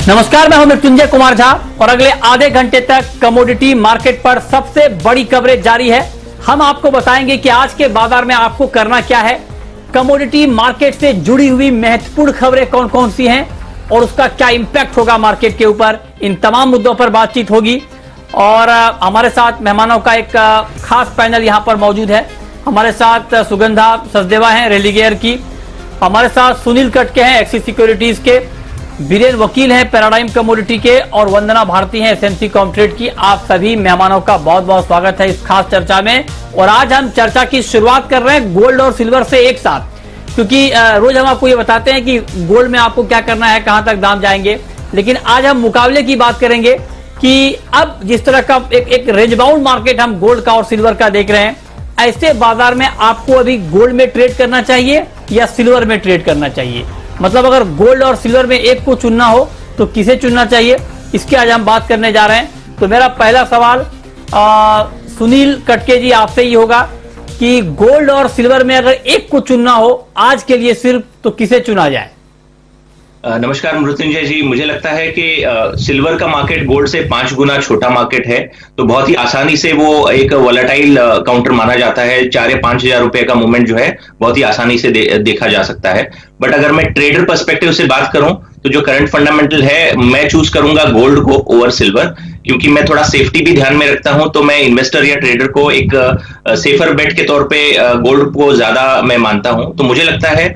नमस्कार, मैं हूं मृत्युंजय कुमार झा और अगले आधे घंटे तक कमोडिटी मार्केट पर सबसे बड़ी कवरेज जारी है। हम आपको बताएंगे कि आज के बाजार में आपको करना क्या है, कमोडिटी मार्केट से जुड़ी हुई महत्वपूर्ण खबरें कौन कौन सी हैं और उसका क्या इंपैक्ट होगा मार्केट के ऊपर। इन तमाम मुद्दों पर बातचीत होगी और हमारे साथ मेहमानों का एक खास पैनल यहां पर मौजूद है। हमारे साथ सुगंधा सचदेवा हैं रेलिगेयर की, हमारे साथ सुनील कटके हैं एक्सिस सिक्योरिटीज के, बीरेन वकील हैं पैराडाइम कमोडिटी के और वंदना भारती हैं एसएमसी कॉमट्रेड की। आप सभी मेहमानों का बहुत बहुत स्वागत है इस खास चर्चा में। और आज हम चर्चा की शुरुआत कर रहे हैं गोल्ड और सिल्वर से एक साथ, क्योंकि रोज हम आपको ये बताते हैं कि गोल्ड में आपको क्या करना है, कहां तक दाम जाएंगे, लेकिन आज हम मुकाबले की बात करेंगे कि अब जिस तरह का एक रेंज बाउंड मार्केट हम गोल्ड का और सिल्वर का देख रहे हैं, ऐसे बाजार में आपको अभी गोल्ड में ट्रेड करना चाहिए या सिल्वर में ट्रेड करना चाहिए। मतलब अगर गोल्ड और सिल्वर में एक को चुनना हो तो किसे चुनना चाहिए, इसकी आज हम बात करने जा रहे हैं। तो मेरा पहला सवाल सुनील कटके जी आपसे ही होगा कि गोल्ड और सिल्वर में अगर एक को चुनना हो आज के लिए सिर्फ, तो किसे चुना जाए। नमस्कार मृत्युंजय जी, मुझे लगता है कि सिल्वर का मार्केट गोल्ड से 5 गुना छोटा मार्केट है, तो बहुत ही आसानी से वो एक वोलेटाइल काउंटर माना जाता है। 4 या 5 हजार रुपए का मूवमेंट जो है बहुत ही आसानी से देखा जा सकता है। बट अगर मैं ट्रेडर पर्सपेक्टिव से बात करूं तो जो करंट फंडामेंटल है, मैं चूज करूंगा गोल्ड को ओवर सिल्वर, क्योंकि मैं थोड़ा सेफ्टी भी ध्यान में रखता हूं। तो मैं इन्वेस्टर या ट्रेडर को एक सेफर बेट के तौर पे गोल्ड को ज्यादा मैं मानता हूं। तो मुझे लगता है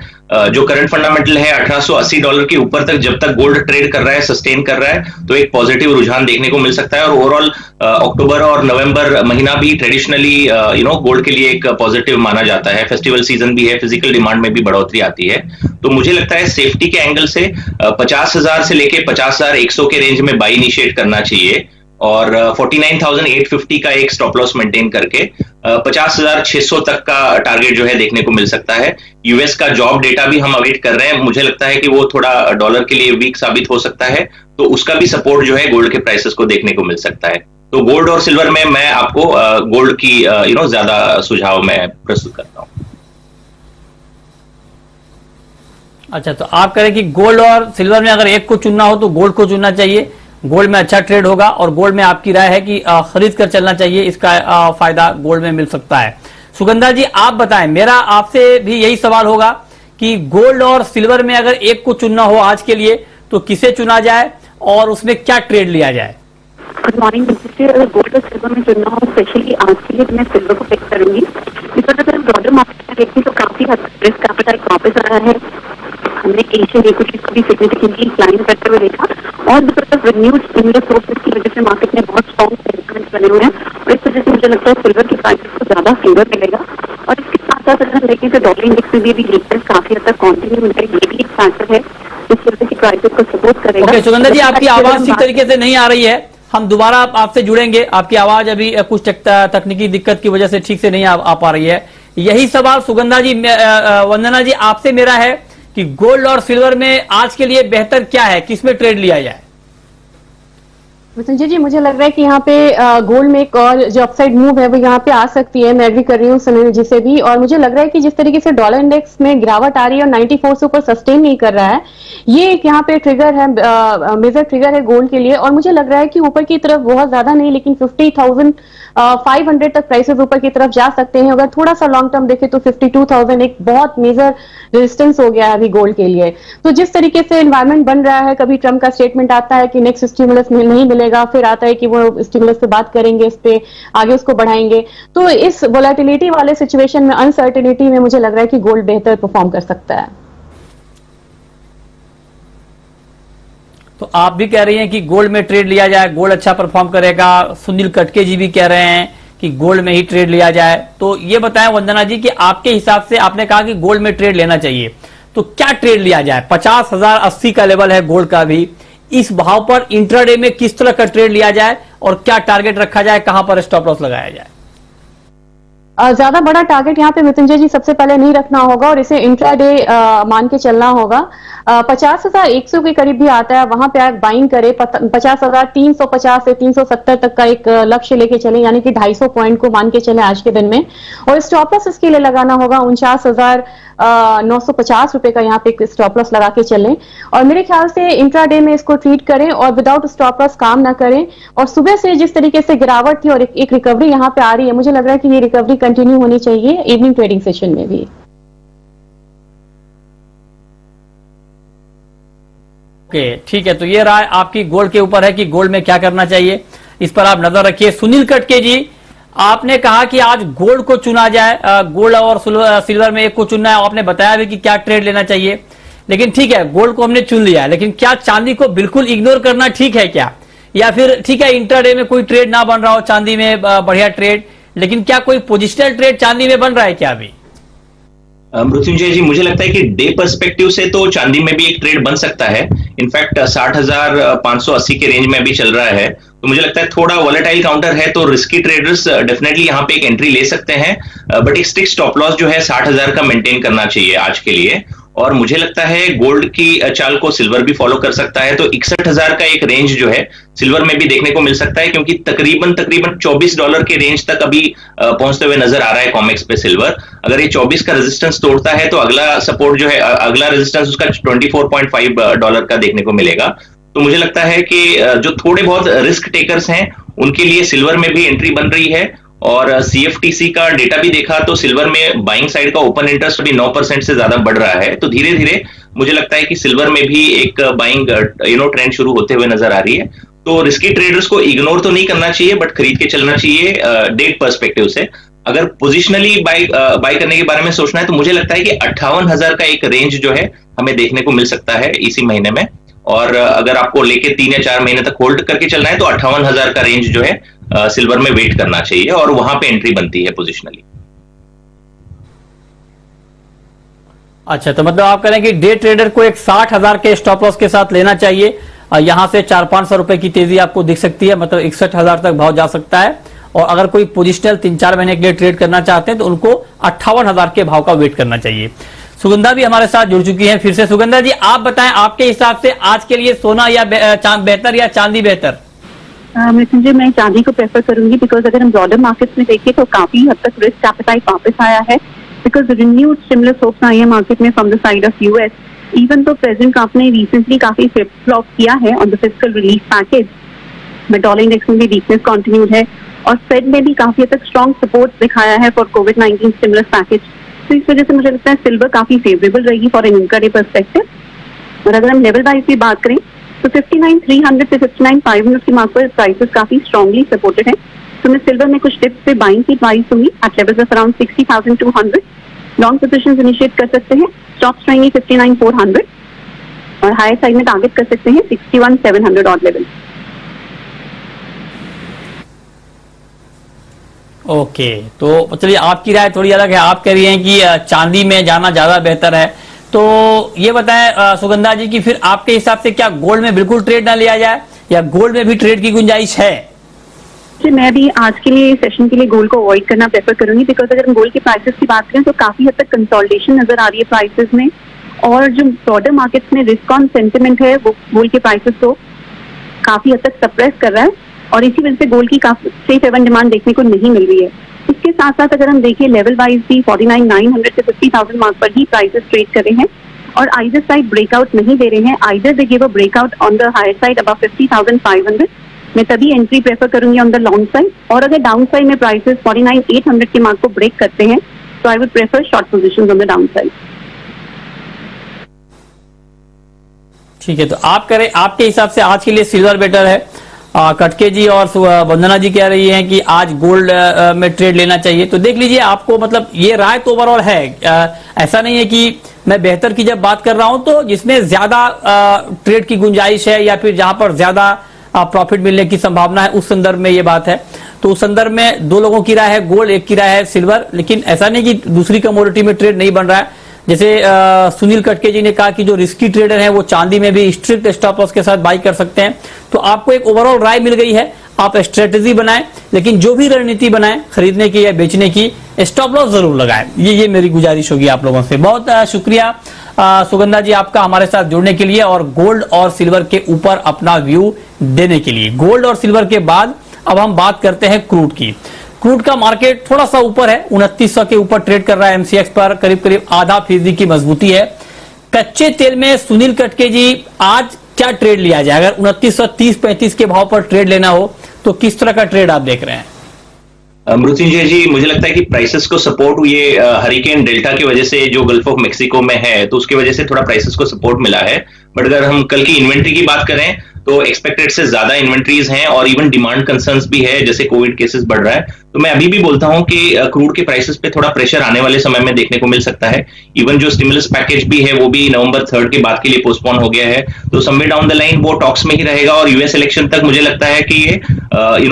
जो करंट फंडामेंटल है $1880 के ऊपर तक जब तक गोल्ड ट्रेड कर रहा है, सस्टेन कर रहा है, तो एक पॉजिटिव रुझान देखने को मिल सकता है। और ओवरऑल अक्टूबर और नवंबर महीना भी ट्रेडिशनली गोल्ड के लिए एक पॉजिटिव माना जाता है। फेस्टिवल सीजन भी है, फिजिकल डिमांड में भी बढ़ोतरी आती है। तो मुझे लगता है सेफ्टी के एंगल से 50,000 से लेके 50,100 के रेंज में बाई इनिशिएट करना चाहिए और 49,850 का एक स्टॉप लॉस मेंटेन करके 50,600 तक का टारगेट जो है देखने को मिल सकता है। यूएस का जॉब डेटा भी हम अवेट कर रहे हैं, मुझे लगता है कि वो थोड़ा डॉलर के लिए वीक साबित हो सकता है, तो उसका भी सपोर्ट जो है गोल्ड के प्राइसेस को देखने को मिल सकता है। तो गोल्ड और सिल्वर में मैं आपको गोल्ड की ज्यादा सुझाव मैं प्रस्तुत करता हूं। अच्छा, तो आप कह रहे हैं कि गोल्ड और सिल्वर में अगर एक को चुनना हो तो गोल्ड को चुनना चाहिए, गोल्ड में अच्छा ट्रेड होगा और गोल्ड में आपकी राय है कि खरीद कर चलना चाहिए, इसका फायदा गोल्ड में मिल सकता है। सुगंधा जी आप बताएं, मेरा आपसे भी यही सवाल होगा कि गोल्ड और सिल्वर में अगर एक को चुनना हो आज के लिए तो किसे चुना जाए और उसमें क्या ट्रेड लिया जाए। Good morning. अगर गोल्ड और सिल्वर में चुनना हो स्पेशली आज के लिए मैं सिल्वर को पिक करूंगी, बिकॉज अगर ब्रॉडर मार्केट में देखती तो काफी हद तक रिस्क कैपिटल वापस आ रहा है। हमने एशियन इक्विटीज को भी सिग्निफिकेंटली क्लाइम करते हुए देखा और because of renewed stimulus sources की वजह से मार्केट में बहुत स्ट्रॉन्ग सेंटिमेंट्स बने हुए हैं और इस वजह से मुझे लगता है सिल्वर की प्राइसेस को ज्यादा फेवर मिलेगा। और इसके साथ साथ अगर हम देखें तो डॉलर इंडेक्स में भी वीकनेस काफी हद तक कॉन्टिन्यू होता है, ये भी एक फैक्टर है जिस वजह की प्राइसेस को सपोर्ट करेगा। ओके सुगंधा जी, आपकी आवाज ठीक तरीके से नहीं आ रही है, हम दोबारा आपसे जुड़ेंगे। आपकी आवाज अभी कुछ तकनीकी दिक्कत की वजह से ठीक से नहीं आ पा रही है। यही सवाल सुगंधा जी, वंदना जी आपसे मेरा है कि गोल्ड और सिल्वर में आज के लिए बेहतर क्या है, किसमें ट्रेड लिया जाए। संजय जी मुझे लग रहा है कि यहाँ पे गोल्ड में एक और जो अपसाइड मूव है वो यहाँ पे आ सकती है। मैं एग्री कर रही हूँ सुनील जी से भी, और मुझे लग रहा है कि जिस तरीके से डॉलर इंडेक्स में गिरावट आ रही है और 94 से ऊपर सस्टेन नहीं कर रहा है, ये एक यहाँ पे ट्रिगर है, मेजर ट्रिगर है गोल्ड के लिए। और मुझे लग रहा है कि ऊपर की तरफ बहुत ज्यादा नहीं लेकिन 50,500 तक प्राइसेस ऊपर की तरफ जा सकते हैं। अगर थोड़ा सा लॉन्ग टर्म देखें तो 52,000 एक बहुत मेजर रेजिस्टेंस हो गया है अभी गोल्ड के लिए। तो जिस तरीके से एनवायरमेंट बन रहा है, कभी ट्रम्प का स्टेटमेंट आता है कि नेक्स्ट स्टिमुलस नहीं मिलेगा, फिर आता है कि वो स्टिमुलस पे बात करेंगे, इस पे आगे उसको बढ़ाएंगे। तो इस वोलेटिलिटी वाले सिचुएशन में, अनसर्टेनिटी में, मुझे लग रहा है कि गोल्ड बेहतर परफॉर्म कर सकता है। तो आप भी कह रही हैं कि गोल्ड में ट्रेड लिया जाए, गोल्ड अच्छा परफॉर्म करेगा। सुनील कटके जी भी कह रहे हैं कि गोल्ड में ही ट्रेड लिया जाए। तो ये बताएं वंदना जी कि आपके हिसाब से, आपने कहा कि गोल्ड में ट्रेड लेना चाहिए, तो क्या ट्रेड लिया जाए। 50,080 का लेवल है गोल्ड का भी, इस भाव पर इंट्राडे में किस तरह का ट्रेड लिया जाए और क्या टारगेट रखा जाए, कहां पर स्टॉप लॉस लगाया जाए। ज्यादा बड़ा टारगेट यहाँ पे मृत्युंजय जी सबसे पहले नहीं रखना होगा और इसे इंट्राडे मान के चलना होगा। 50,100 के करीब भी आता है, वहां पे आप बाइंग करें। 50,350 से 370 तक का एक लक्ष्य लेके चले, यानी कि 250 पॉइंट को मान के चले आज के दिन में। और स्टॉप लॉस इसके लिए लगाना होगा 49,950 रुपए का, यहाँ पे स्टॉप लॉस लगा के चलें। और मेरे ख्याल से इंट्राडे में इसको ट्रीट करें और विदाउट स्टॉप लॉस काम ना करें। और सुबह से जिस तरीके से गिरावट थी और एक रिकवरी यहाँ पे आ रही है, मुझे लग रहा है कि ये रिकवरी कंटिन्यू होनी चाहिए इवनिंग ट्रेडिंग सेशन में भी। ओके, ठीक है। तो ये राय आपकी गोल्ड के ऊपर है कि गोल्ड में क्या करना चाहिए, इस पर आप नजर रखिए। सुनील कटके जी, आपने कहा कि आज गोल्ड को चुना जाए, गोल्ड और सिल्वर में एक को चुनना है। आपने बताया भी कि क्या ट्रेड लेना चाहिए, लेकिन ठीक है, गोल्ड को हमने चुन लिया है, लेकिन क्या चांदी को बिल्कुल इग्नोर करना ठीक है क्या? या फिर ठीक है इंट्राडे में कोई ट्रेड ना बन रहा हो चांदी में, बढ़िया ट्रेड, लेकिन क्या कोई पोजिशनल ट्रेड चांदी में बन रहा है क्या अभी? मृत्युंजय जी, मुझे लगता है कि डे पर्सपेक्टिव से तो चांदी में भी एक ट्रेड बन सकता है। इनफैक्ट 60,580 के रेंज में अभी चल रहा है, तो मुझे लगता है थोड़ा वॉलेटाइल काउंटर है, तो रिस्की ट्रेडर्स डेफिनेटली यहाँ पे एक एंट्री ले सकते हैं। बट एक स्ट्रिक्ट स्टॉप लॉस जो है 60,000 का मेंटेन करना चाहिए आज के लिए। और मुझे लगता है गोल्ड की चाल को सिल्वर भी फॉलो कर सकता है, तो 61,000 का एक रेंज जो है सिल्वर में भी देखने को मिल सकता है, क्योंकि तकरीबन $24 के रेंज तक अभी पहुंचते हुए नजर आ रहा है कॉमेक्स पे सिल्वर। अगर ये 24 का रेजिस्टेंस तोड़ता है तो अगला सपोर्ट जो है, अगला रेजिस्टेंस उसका $24.5 का देखने को मिलेगा। तो मुझे लगता है कि जो थोड़े बहुत रिस्क टेकर्स हैं उनके लिए सिल्वर में भी एंट्री बन रही है। और CFTC का डेटा भी देखा तो सिल्वर में बाइंग साइड का ओपन इंटरेस्ट अभी 9% से ज्यादा बढ़ रहा है। तो धीरे धीरे मुझे लगता है कि सिल्वर में भी एक बाइंग ट्रेंड शुरू होते हुए नजर आ रही है। तो रिस्की ट्रेडर्स को इग्नोर तो नहीं करना चाहिए, बट खरीद के चलना चाहिए डेट पर्सपेक्टिव से। अगर पोजिशनली बाय करने के बारे में सोचना है तो मुझे लगता है कि 58,000 का एक रेंज जो है हमें देखने को मिल सकता है इसी महीने में। और अगर आपको लेके 3 या 4 महीने तक होल्ड करके चलना है तो 58,000 का रेंज जो है सिल्वर में वेट करना चाहिए, और वहां पे एंट्री बनती है पोजिशनली। अच्छा, तो मतलब आप कह रहे हैं कि डे ट्रेडर को एक 60,000 के स्टॉप लॉस के साथ लेना चाहिए। यहां से 400-500 रुपए की तेजी आपको दिख सकती है, मतलब 61,000 तक भाव जा सकता है। और अगर कोई पोजिशनल 3-4 महीने के लिए ट्रेड करना चाहते हैं तो उनको 58,000 के भाव का वेट करना चाहिए। सुगंधा भी हमारे साथ जुड़ चुकी हैं फिर से। सुगंधा जी, आप बताएं आपके हिसाब से आज के लिए सोना या बेहतर या चांदी बेहतर? मृत्युंजय, मैं चांदी को प्रेफर करूंगी, बिकॉज अगर हम ब्रॉडर मार्केट्स में देखें तो काफी हद तक रिस्क एपेटाइट वापस आया है, बिकॉज रिन्यूड स्टिमुलस होप्स आई है मार्केट में from the side of US। Even तो प्रेसिडेंट ट्रंप ने रिसेंटली काफी फ्लिप फ्लॉप किया है on the fiscal relief package, but dollar index में भी वीकनेस कंटिन्यूड है, और फेड ने भी काफी हद तक स्ट्रॉन्ग सपोर्ट दिखाया है फॉर कोविड-19 स्टिमुलस पैकेज। तो इस वजह से मुझे लगता है सिल्वर काफी फेवरेबल रहेगी फॉर एन इंट्राडे पर्सपेक्टिव। और अगर हम लेवल वाइज भी बात करें तो 59,300 से 59,500 की मार्क पर प्राइसेस काफी स्ट्रांगली सपोर्टेड है। तो मैं सिल्वर में कुछ टिप्स पे बाइंग की एडवाइस दूंगी at levels of around 60,200। Long positions initiate कर सकते हैं, स्टॉप्स रहेंगे 59,400, और हायर साइड में टारगेट कर सकते हैं 61,700 ऑड लेवल। ओके, तो चलिए आपकी राय थोड़ी अलग है। आप कह रही हैं कि चांदी में जाना ज्यादा बेहतर है। तो ये बताएं सुगंधा जी कि फिर आपके हिसाब से क्या गोल्ड में बिल्कुल ट्रेड ना लिया जाए, या गोल्ड में भी ट्रेड की गुंजाइश है? जी, मैं भी आज के लिए सेशन के लिए गोल्ड को अवॉइड करना प्रेफर करूंगी, बिकॉज अगर हम गोल्ड के प्राइसेस की बात करें तो काफी हद तक कंसोलिडेशन नजर आ रही है प्राइसेस में, और जो ब्रॉडर मार्केट्स में रिस्क ऑन सेंटिमेंट है वो गोल्ड के प्राइसेस को काफी हद तक सप्रेस कर रहा है, और इसी वजह से गोल्ड की काफी सेफ हेवन डिमांड देखने को नहीं मिल रही है। इसके साथ साथ अगर हम देखें लेवल वाइज भी 49,900 से 50,000 मार्क पर ही प्राइसेस ट्रेड कर रहे हैं, और आइदर साइड ब्रेकआउट नहीं दे रहे हैं, either they give a breakout on the higher side above 50,500, मैं तभी एंट्री प्रेफर करूंगी ऑन द लॉन्ग साइड। और अगर डाउन साइड में प्राइसेस 49,800 के मार्क को ब्रेक करते हैं तो I would prefer short positions on the down side. ठीक है, तो आप करें आपके हिसाब से आज के लिए सिल्वर बेटर है। कटके जी और वंदना जी कह रही हैं कि आज गोल्ड में ट्रेड लेना चाहिए। तो देख लीजिए, आपको मतलब ये राय तो ओवरऑल है, ऐसा नहीं है कि मैं बेहतर की जब बात कर रहा हूं तो जिसमें ज्यादा ट्रेड की गुंजाइश है या फिर जहां पर ज्यादा प्रॉफिट मिलने की संभावना है उस संदर्भ में ये बात है। तो उस संदर्भ में दो लोगों की राय है गोल्ड, एक की राय है सिल्वर, लेकिन ऐसा नहीं कि दूसरी कमोडिटी में ट्रेड नहीं बन रहा है। जैसे सुनील कटके जी ने कहा कि जो रिस्की ट्रेडर हैं वो चांदी में भी स्ट्रिक्ट स्टॉप लॉस के साथ बाई कर सकते हैं। तो आपको एक ओवरऑल राय मिल गई है। आप स्ट्रेटेजी बनाएं, लेकिन जो भी रणनीति बनाएं खरीदने की या बेचने की, स्टॉप लॉस जरूर लगाएं। ये मेरी गुजारिश होगी आप लोगों से। बहुत शुक्रिया सुगंधा जी आपका हमारे साथ जुड़ने के लिए और गोल्ड और सिल्वर के ऊपर अपना व्यू देने के लिए। गोल्ड और सिल्वर के बाद अब हम बात करते हैं क्रूड की। क्रूड का मार्केट थोड़ा सा ऊपर है, 2900 के ऊपर ट्रेड कर रहा है। एमसीएक्स पर करीब करीब 0.5% की मजबूती है। कच्चे तेल में सुनील कटके जी आज क्या ट्रेड लिया जाए? अगर 2930-35 के भाव पर ट्रेड लेना हो तो किस तरह का ट्रेड आप देख रहे हैं? मृत्युंजय जी, मुझे लगता है कि प्राइसेस को सपोर्ट ये हरिकेन डेल्टा की वजह से जो गल्फ ऑफ मेक्सिको में है तो उसकी वजह से थोड़ा प्राइसेस को सपोर्ट मिला है। बट अगर हम कल की इन्वेंट्री की बात करें तो एक्सपेक्टेड से ज्यादा इन्वेंट्रीज हैं और इवन डिमांड कंसर्न्स भी है, जैसे कोविड केसेस बढ़ रहा है। तो मैं अभी भी बोलता हूं कि क्रूड के प्राइसेस पे थोड़ा प्रेशर आने वाले समय में देखने को मिल सकता है। इवन जो स्टिमुलस पैकेज भी है वो भी नवंबर 3 के बाद के लिए पोस्टपोन हो गया है, तो समवेयर डाउन द लाइन वो टॉक्स में ही रहेगा और यूएस इलेक्शन तक मुझे लगता है कि ये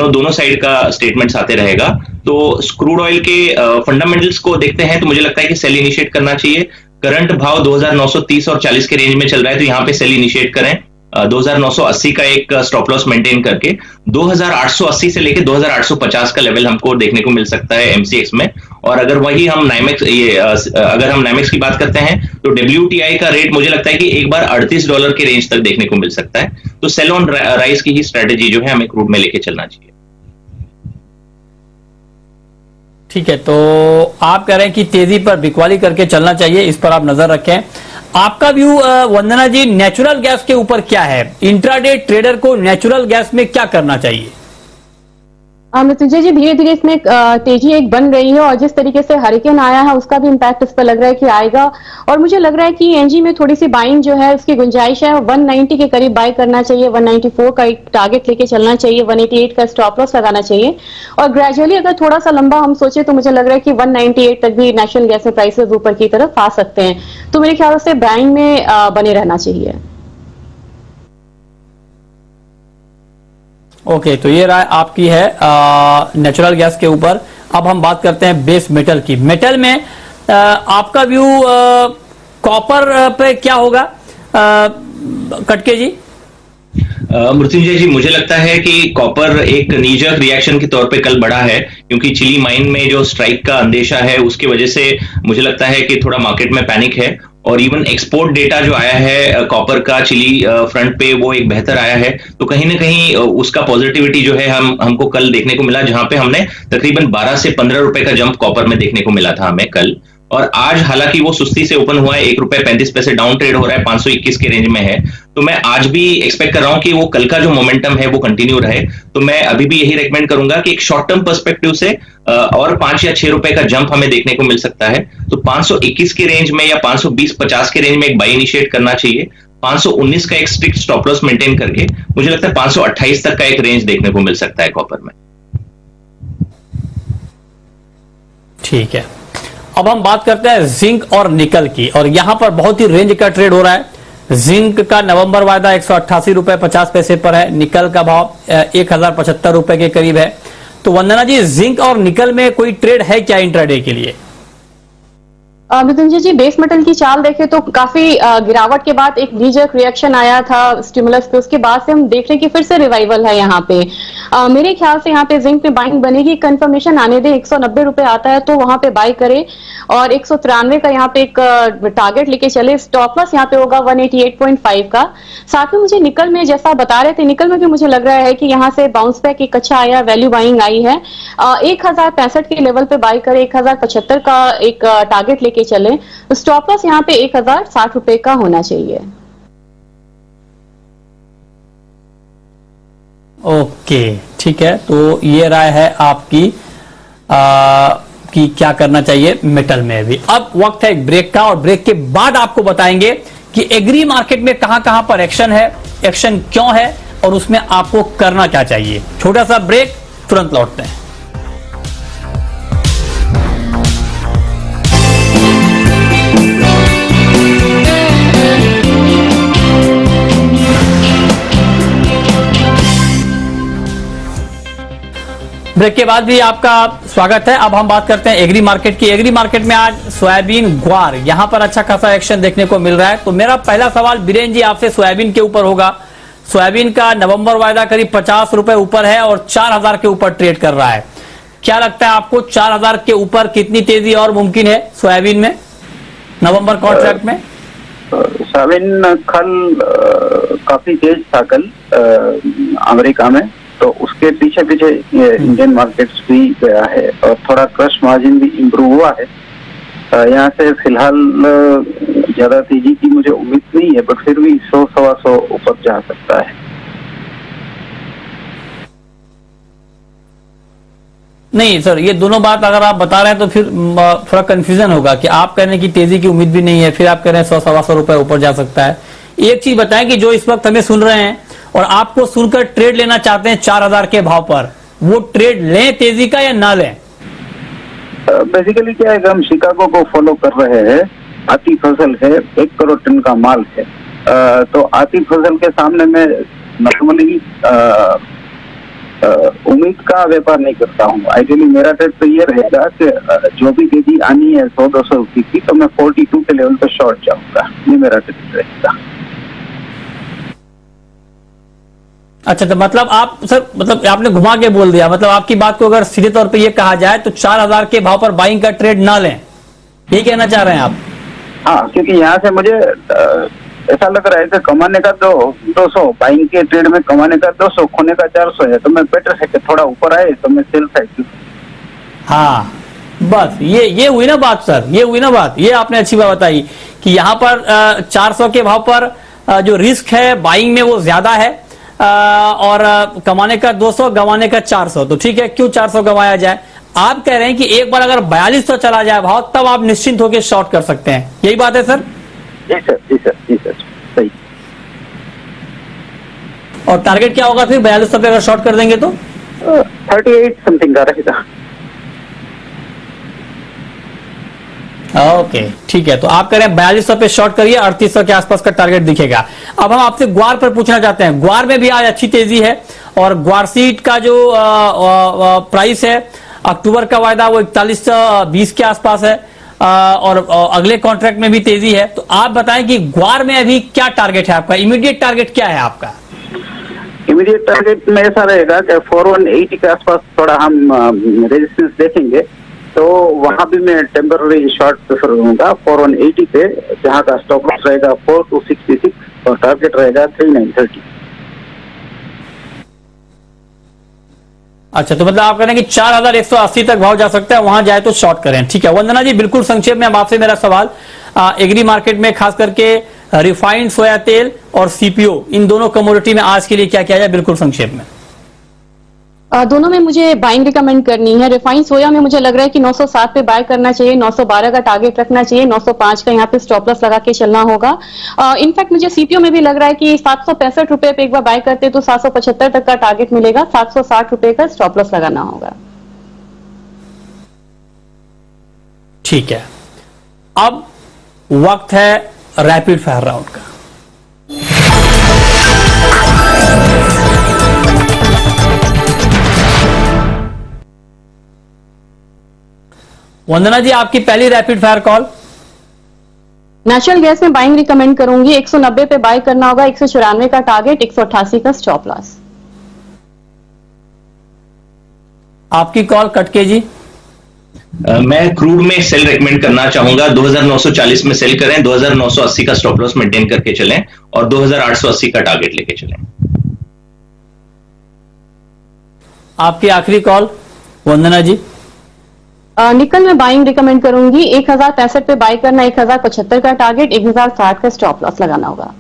दोनों साइड का स्टेटमेंट्स आते रहेगा। तो क्रूड ऑयल के फंडामेंटल्स को देखते हैं तो मुझे लगता है कि सेल इनिशिएट करना चाहिए। करंट भाव 2930 और 40 के रेंज में चल रहा है, तो यहाँ पे सेल इनिशिएट करें। 2980 का एक स्टॉप लॉस मेंटेन करके 2880 से लेके 2850 का लेवल हमको देखने को मिल सकता है एमसीएक्स में। और अगर वही हम अगर हम नाइमेक्स की बात करते हैं तो WTI का रेट मुझे लगता है कि एक बार $38 के रेंज तक देखने को मिल सकता है। तो सेल ऑन राइज की ही स्ट्रेटेजी जो है हमें क्रूड में लेके चलना चाहिए। ठीक है, तो आप कह रहे हैं कि तेजी पर बिकवाली करके चलना चाहिए, इस पर आप नजर रखें। आपका व्यू वंदना जी नेचुरल गैस के ऊपर क्या है? इंट्राडे ट्रेडर को नेचुरल गैस में क्या करना चाहिए? मृत्युंजय जी, धीरे धीरे इसमें तेजी एक बन रही है और जिस तरीके से हरिकेन आया है उसका भी इम्पैक्ट इस पर लग रहा है कि आएगा। और मुझे लग रहा है कि एनजी में थोड़ी सी बाइंग जो है उसकी गुंजाइश है, 190 के करीब बाय करना चाहिए, 194 का एक टारगेट लेके चलना चाहिए, 188 का स्टॉप लॉस लगाना चाहिए। और ग्रेजुअली अगर थोड़ा सा लंबा हम सोचे तो मुझे लग रहा है कि 198 तक भी नेशनल गैस में प्राइसेस ऊपर की तरफ आ सकते हैं। तो मेरे ख्याल से बाइंग में बने रहना चाहिए। ओके, तो ये राय आपकी है नेचुरल गैस के ऊपर। अब हम बात करते हैं बेस मेटल की। मेटल में आपका व्यू कॉपर पे क्या होगा कटके जी? मृत्युंजय जी, मुझे लगता है कि कॉपर एक नीजक रिएक्शन के तौर पे कल बढ़ा है, क्योंकि चिली माइन में जो स्ट्राइक का अंदेशा है उसकी वजह से मुझे लगता है कि थोड़ा मार्केट में पैनिक है। और इवन एक्सपोर्ट डेटा जो आया है कॉपर का चिली फ्रंट पे वो एक बेहतर आया है, तो कहीं ना कहीं उसका पॉजिटिविटी जो है हमको कल देखने को मिला, जहां पे हमने तकरीबन 12 से 15 रुपए का जंप कॉपर में देखने को मिला था हमें कल। और आज हालांकि वो सुस्ती से ओपन हुआ है, ₹1.35 डाउन ट्रेड हो रहा है, 521 के रेंज में है। तो मैं आज भी एक्सपेक्ट कर रहा हूं कि वो कल का जो मोमेंटम है वो कंटिन्यू रहे। तो मैं अभी भी यही रेकमेंड करूंगा कि एक शॉर्ट टर्म पर्सपेक्टिव से और 5 या 6 रुपए का जंप हमें देखने को मिल सकता है। तो 521 के रेंज में या 520-50 के रेंज में एक बाई इनिशिएट करना चाहिए। 519 का एक स्ट्रिक्ट स्टॉप लॉस मेंटेन करके मुझे लगता है 528 तक का एक रेंज देखने को मिल सकता है कॉपर में। ठीक है, अब हम बात करते हैं जिंक और निकल की, और यहां पर बहुत ही रेंज का ट्रेड हो रहा है। जिंक का नवंबर वायदा 188 रुपए 50 पैसे पर है, निकल का भाव 1075 रुपए के करीब है। तो वंदना जी, जिंक और निकल में कोई ट्रेड है क्या इंट्राडे के लिए? मृत्युंजय जी, बेस मेटल की चाल देखें तो काफी गिरावट के बाद एक नीजक रिएक्शन आया था स्टिमुलस पे, उसके बाद से हम देख रहे हैं कि फिर से रिवाइवल है यहाँ पे। मेरे ख्याल से यहाँ पे जिंक पे बाइंग बनेगी, कंफर्मेशन आने दे, 190 रुपए आता है तो वहां पे बाय करे और 193 का यहाँ पे एक टारगेट लेके चले। स्टॉप लॉस यहाँ पे होगा 188.5 का। साथ में मुझे निकल में, जैसा बता रहे थे, निकल में भी मुझे लग रहा है कि यहाँ से बाउंस बैक एक अच्छा आया, वैल्यू बाइंग आई है। 1065 के लेवल पे बाय करे, 1075 का एक टारगेट लेके चले। स्टॉप लॉस यहाँ पे 1060 रुपए का होना चाहिए। ओके, ठीक है, तो ये राय है आपकी कि क्या करना चाहिए मेटल में भी। अब वक्त है एक ब्रेक का, और ब्रेक के बाद आपको बताएंगे कि एग्री मार्केट में कहां कहां पर एक्शन है, एक्शन क्यों है और उसमें आपको करना क्या चाहिए। छोटा सा ब्रेक, तुरंत लौटते हैं। ब्रेक के बाद भी आपका स्वागत है। अब हम बात करते हैं एग्री मार्केट की। एग्री मार्केट में आज सोयाबीन, ग्वार, यहां पर अच्छा खासा एक्शन देखने को मिल रहा है। तो मेरा पहला सवाल बीरेन जी आपसे सोयाबीन के ऊपर होगा। सोयाबीन का नवंबर वायदा करीब 50 रुपए ऊपर है और 4000 के ऊपर ट्रेड कर रहा है। क्या लगता है आपको 4000 के ऊपर कितनी तेजी और मुमकिन है सोयाबीन में नवंबर कॉन्ट्रैक्ट में? सोयाबीन कल काफी तेज था कल अमेरिका में, तो उसके पीछे पीछे इंडियन मार्केट्स भी गया है और थोड़ा क्रश मार्जिन भी इम्प्रूव हुआ है। यहाँ से फिलहाल ज्यादा तेजी की मुझे उम्मीद नहीं है, बट फिर भी 100-125 ऊपर जा सकता है। नहीं सर, ये दोनों बात अगर आप बता रहे हैं तो फिर थोड़ा कंफ्यूजन होगा कि आप कह रहे हैं कि तेजी की उम्मीद भी नहीं है, फिर आप कह रहे हैं 100-125 रुपए ऊपर जा सकता है। एक चीज बताएं कि जो इस वक्त हमें सुन रहे हैं और आपको सुनकर ट्रेड लेना चाहते हैं 4000 के भाव पर, वो ट्रेड लें तेजी का या ना लें? बेसिकली क्या है कि हम शिकागो को फॉलो कर रहे हैं। आती फसल है, 1 करोड़ टन का माल है, तो आती फसल के सामने में नॉर्मली उम्मीद का व्यापार नहीं करता हूँ। आइडियली मेरा ट्रेड तो ये रहेगा कि जो भी तेजी आनी है 100-200 रुपये की, तो मैं 42 के लेवल पे शॉर्ट जाऊंगा। ये मेरा ट्रेड रहेगा। अच्छा, तो मतलब आप सर, मतलब आपने घुमा के बोल दिया, मतलब आपकी बात को अगर सीधे तौर पे ये कहा जाए तो 4000 के भाव पर बाइंग का ट्रेड ना लें, ये कहना चाह रहे हैं आप? हाँ, क्योंकि यहाँ से मुझे ऐसा लग रहा है कि कमाने का तो 200, बाइंग के ट्रेड में कमाने का 200, खोने का 400 है, तो मैं बेटर है कि थोड़ा ऊपर आए तो मैं सेल साइड। हाँ, बस ये हुई ना बात सर, ये हुई ना बात, ये आपने अच्छी बात बताई कि यहाँ पर 400 के भाव पर जो रिस्क है बाइंग में वो ज्यादा है और कमाने का 200, गंवाने का 400। तो ठीक है, क्यों 400 गंवाया जाए? आप कह रहे हैं कि एक बार अगर 4200 चला जाए भाव, तब आप निश्चिंत होकर शॉर्ट कर सकते हैं, यही बात है सर? जी सर, जी सर, जी सर, सही। और टारगेट क्या होगा फिर 4200 पे अगर शॉर्ट कर देंगे तो? 38 समथिंग का रहेगा। ओके, ठीक है, तो आप कह रहे हैं 4200 पे शॉर्ट करिए, 3800 के आसपास का टारगेट दिखेगा। अब हम आपसे ग्वार पर पूछना चाहते हैं। ग्वार में भी आज अच्छी तेजी है और ग्वार सीड का जो प्राइस है, अक्टूबर का वायदा वो 4120 के आसपास है और अगले कॉन्ट्रैक्ट में भी तेजी है। तो आप बताएं कि ग्वार में अभी क्या टारगेट है आपका, इमीडिएट टारगेट क्या है आपका? इमीडिएट टारगेट में ऐसा रहेगा कि 4180 के आसपास थोड़ा हम रेजिस्टेंस देखेंगे, तो वहां भी मैं टेम्पररी शॉर्ट प्रेफर करूंगा 4180 पे, जहां का स्टॉप लॉस रहेगा 4266 और टारगेट रहेगा 3930। अच्छा, तो मतलब आप कह रहे हैं कि 4180 तक भाव जा सकता है, वहां जाए तो शॉर्ट करें। ठीक है वंदना जी, बिल्कुल संक्षेप में अब आपसे मेरा सवाल, एग्री मार्केट में खास करके रिफाइंड सोया तेल और सीपीओ, इन दोनों कमोडिटी में आज के लिए क्या किया जाए, बिल्कुल संक्षेप में? दोनों में मुझे बाइंग रिकमेंड करनी है। रिफाइंड सोया में मुझे लग रहा है कि 907 पे बाय करना चाहिए, 912 का टारगेट रखना चाहिए, 905 का यहाँ पे स्टॉप लॉस लगा के चलना होगा। इनफैक्ट मुझे सीपीओ में भी लग रहा है कि 765 रुपए पे एक बार बाय करते तो 775 तक का टारगेट मिलेगा, 760 रुपए का स्टॉप लॉस लगाना होगा। ठीक है, अब वक्त है रैपिड फायर राउंड का। वंदना जी, आपकी पहली rapid fire call. Natural gas में बाइंग रिकमेंड करूंगी, 190 पे बाय करना होगा, 194 का टारगेट, 188 का स्टॉप लॉस। आपकी कॉल कटके जी। मैं क्रूड में सेल रेकमेंड करना चाहूंगा, 2940 में सेल करें, 2980 का स्टॉप लॉस मेंटेन करके चलें और 2880 का टारगेट लेके चलें। आपकी आखिरी कॉल वंदना जी। निकल में बाइंग रिकमेंड करूंगी, 1065 पे बाय करना, 1075 का टारगेट, 1060 का स्टॉप लॉस लगाना होगा।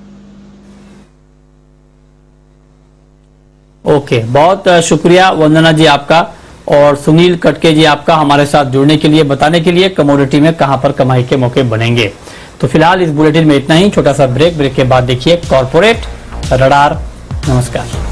ओके, बहुत शुक्रिया वंदना जी आपका और सुनील कटके जी आपका हमारे साथ जुड़ने के लिए, बताने के लिए कमोडिटी में कहां पर कमाई के मौके बनेंगे। तो फिलहाल इस बुलेटिन में इतना ही, छोटा सा ब्रेक के बाद देखिए कॉर्पोरेट रडार। नमस्कार।